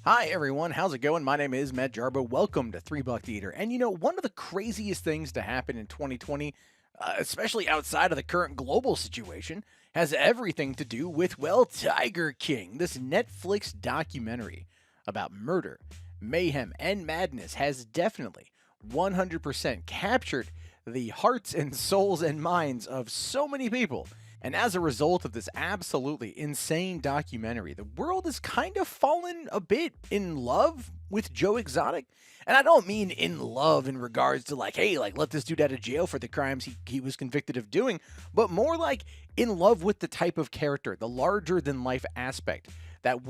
Hi everyone, how's it going? My name is Matt Jarbo. Welcome to Three Buck Theater. And one of the craziest things to happen in 2020, especially outside of the current global situation, has everything to do with, well, Tiger King. This Netflix documentary about murder, mayhem, and madness has definitely 100% captured the hearts and souls and minds of so many people. And as a result of this absolutely insane documentary, the world has kind of fallen a bit in love with Joe Exotic. And I don't mean in love in regards to like, hey, like let this dude out of jail for the crimes he was convicted of doing, but more like in love with the type of character, the larger than life aspect that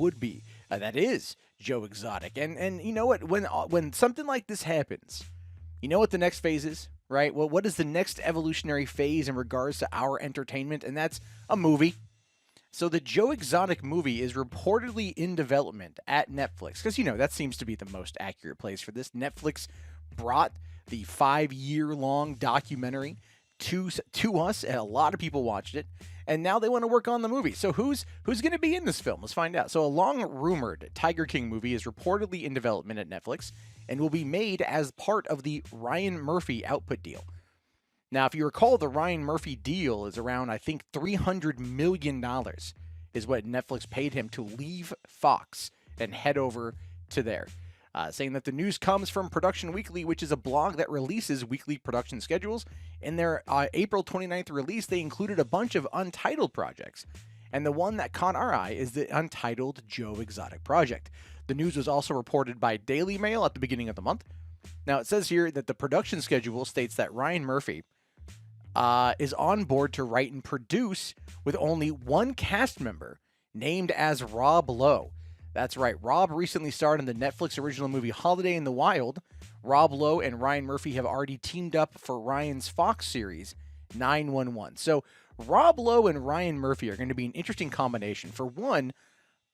is Joe Exotic. And you know what? When something like this happens, you know what the next phase is, right? Well, what is the next evolutionary phase in regards to our entertainment? And that's a movie. So the Joe Exotic movie is reportedly in development at Netflix because that seems to be the most accurate place for this. Netflix brought the 5-year long documentary to us, and a lot of people watched it. And now they want to work on the movie. So who's going to be in this film? Let's find out. So a long rumored Tiger King movie is reportedly in development at Netflix and will be made as part of the Ryan Murphy output deal. Now, if you recall, the Ryan Murphy deal is around, I think, $300 million is what Netflix paid him to leave Fox and head over to there. Saying that the news comes from Production Weekly, which is a blog that releases weekly production schedules. In their April 29th release, they included a bunch of untitled projects. And the one that caught our eye is the untitled Joe Exotic project. The news was also reported by Daily Mail at the beginning of the month. Now, it says here that the production schedule states that Ryan Murphy is on board to write and produce with only one cast member named as Rob Lowe. That's right. Rob recently starred in the Netflix original movie Holiday in the Wild. Rob Lowe and Ryan Murphy have already teamed up for Ryan's Fox series 911. So Rob Lowe and Ryan Murphy are going to be an interesting combination. For one,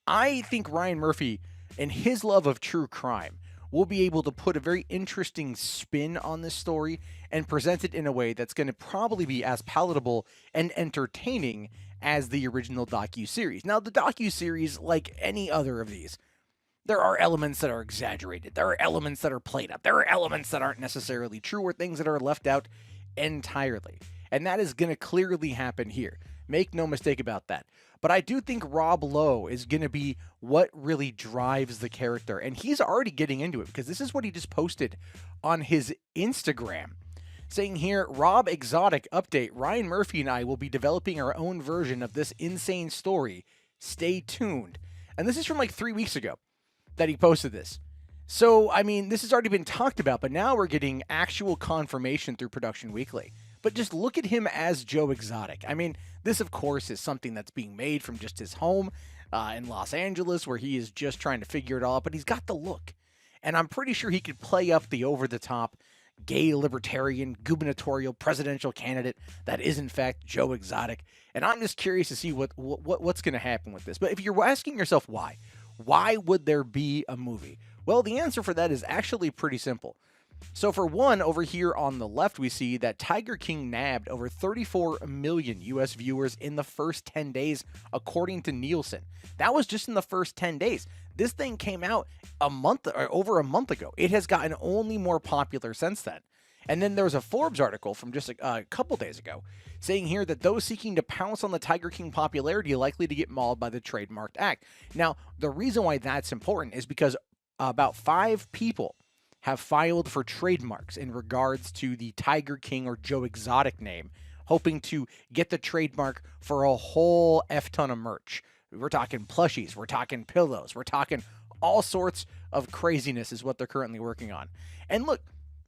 I think Ryan Murphy and his love of true crime will be able to put a very interesting spin on this story and present it in a way that's going to probably be as palatable and entertaining as the original docu-series. Now, the docu-series, like any other of these, there are elements that are exaggerated. There are elements that are played up. There are elements that aren't necessarily true or things that are left out entirely. And that is going to clearly happen here. Make no mistake about that. But I do think Rob Lowe is going to be what really drives the character. And he's already getting into it because this is what he just posted on his Instagram. Saying here, Rob Exotic update. Ryan Murphy and I will be developing our own version of this insane story. Stay tuned. And this is from like 3 weeks ago that he posted this. So, I mean, this has already been talked about, but now we're getting actual confirmation through Production Weekly. But just look at him as Joe Exotic. I mean, this, of course, is something that's being made from just his home in Los Angeles, where he is just trying to figure it all out. But he's got the look. And I'm pretty sure he could play up the over-the-top gay libertarian gubernatorial presidential candidate that is, in fact, Joe Exotic. And I'm just curious to see what's going to happen with this. But if you're asking yourself why would there be a movie? Well, the answer for that is actually pretty simple. So for one, over here on the left, we see that Tiger King nabbed over 34 million U.S. viewers in the first 10 days, according to Nielsen. That was just in the first 10 days. This thing came out over a month ago. It has gotten only more popular since then. And then there was a Forbes article from just a couple days ago saying here that those seeking to pounce on the Tiger King popularity are likely to get mauled by the Trademark Act. Now, the reason why that's important is because about 5 people have filed for trademarks in regards to the Tiger King or Joe Exotic name, hoping to get the trademark for a whole F-ton of merch. We're talking plushies, we're talking pillows, we're talking all sorts of craziness is what they're currently working on. And look,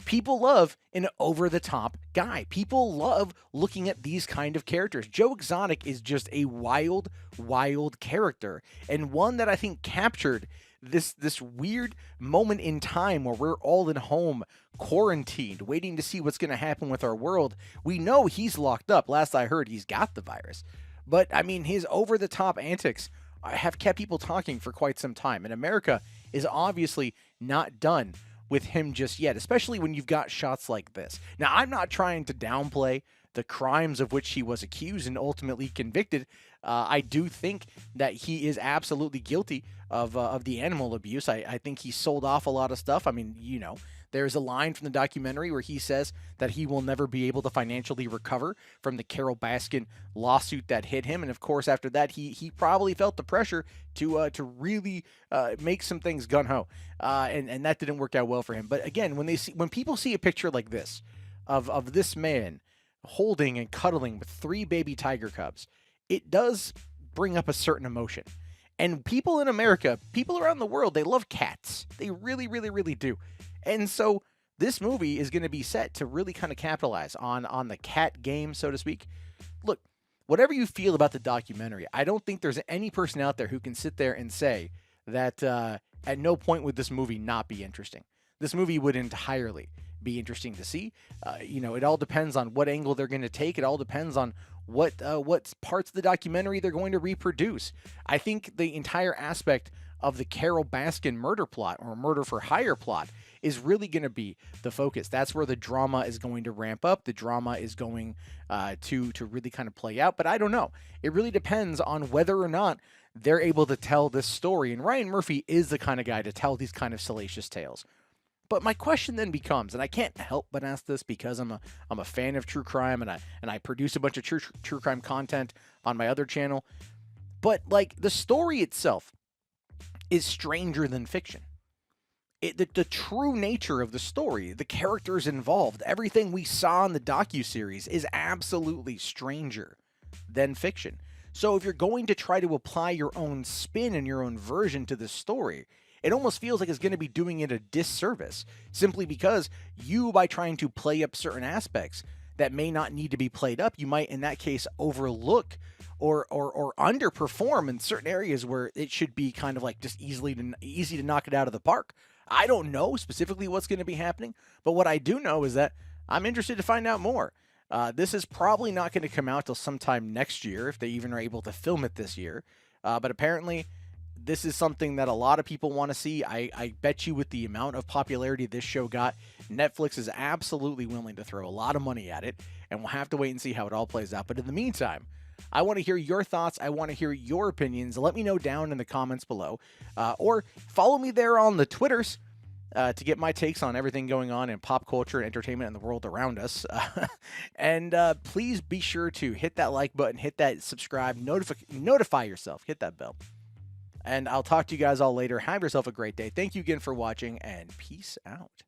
people love an over-the-top guy. People love looking at these kind of characters. Joe Exotic is just a wild, wild character, and one that I think captured this weird moment in time where we're all at home, quarantined, waiting to see what's going to happen with our world. We know he's locked up. Last I heard, he's got the virus. But, I mean, his over-the-top antics have kept people talking for quite some time. And America is obviously not done with him just yet, especially when you've got shots like this. Now, I'm not trying to downplay the crimes of which he was accused and ultimately convicted, I do think that he is absolutely guilty of the animal abuse. I think he sold off a lot of stuff. I mean, there's a line from the documentary where he says that he will never be able to financially recover from the Carole Baskin lawsuit that hit him. And of course, after that, he probably felt the pressure to really make some things gun ho, and that didn't work out well for him. But again, when people see a picture like this of this man holding and cuddling with 3 baby tiger cubs, it does bring up a certain emotion. And people in America, people around the world, they love cats. They really, really, really do. And so this movie is going to be set to really kind of capitalize on the cat game, so to speak. Look, whatever you feel about the documentary, I don't think there's any person out there who can sit there and say that at no point would this movie not be interesting. This movie would entirely be interesting to see. It all depends on what angle they're going to take. It all depends on what parts of the documentary they're going to reproduce. I think the entire aspect of the Carole Baskin murder plot or murder for hire plot is really going to be the focus. That's where the drama is going to ramp up. The drama is going to really kind of play out. But I don't know. It really depends on whether or not they're able to tell this story. And Ryan Murphy is the kind of guy to tell these kind of salacious tales. But my question then becomes, and I can't help but ask this because I'm a fan of true crime and I produce a bunch of true crime content on my other channel. But like the story itself is stranger than fiction. The true nature of the story, the characters involved, everything we saw in the docuseries is absolutely stranger than fiction. So if you're going to try to apply your own spin and your own version to this story, it almost feels like it's going to be doing it a disservice, simply because you, by trying to play up certain aspects that may not need to be played up, you might in that case overlook or underperform in certain areas where it should be kind of like just easy to knock it out of the park. I don't know specifically what's going to be happening, but what I do know is that I'm interested to find out more. This is probably not going to come out till sometime next year, if they even are able to film it this year. But apparently, this is something that a lot of people want to see. I bet you with the amount of popularity this show got, Netflix is absolutely willing to throw a lot of money at it, and we'll have to wait and see how it all plays out. But in the meantime, I want to hear your thoughts. I want to hear your opinions. Let me know down in the comments below, or follow me there on the Twitters to get my takes on everything going on in pop culture and entertainment in the world around us. And please be sure to hit that like button, hit that subscribe, notify yourself, hit that bell. And I'll talk to you guys all later. Have yourself a great day. Thank you again for watching, and peace out.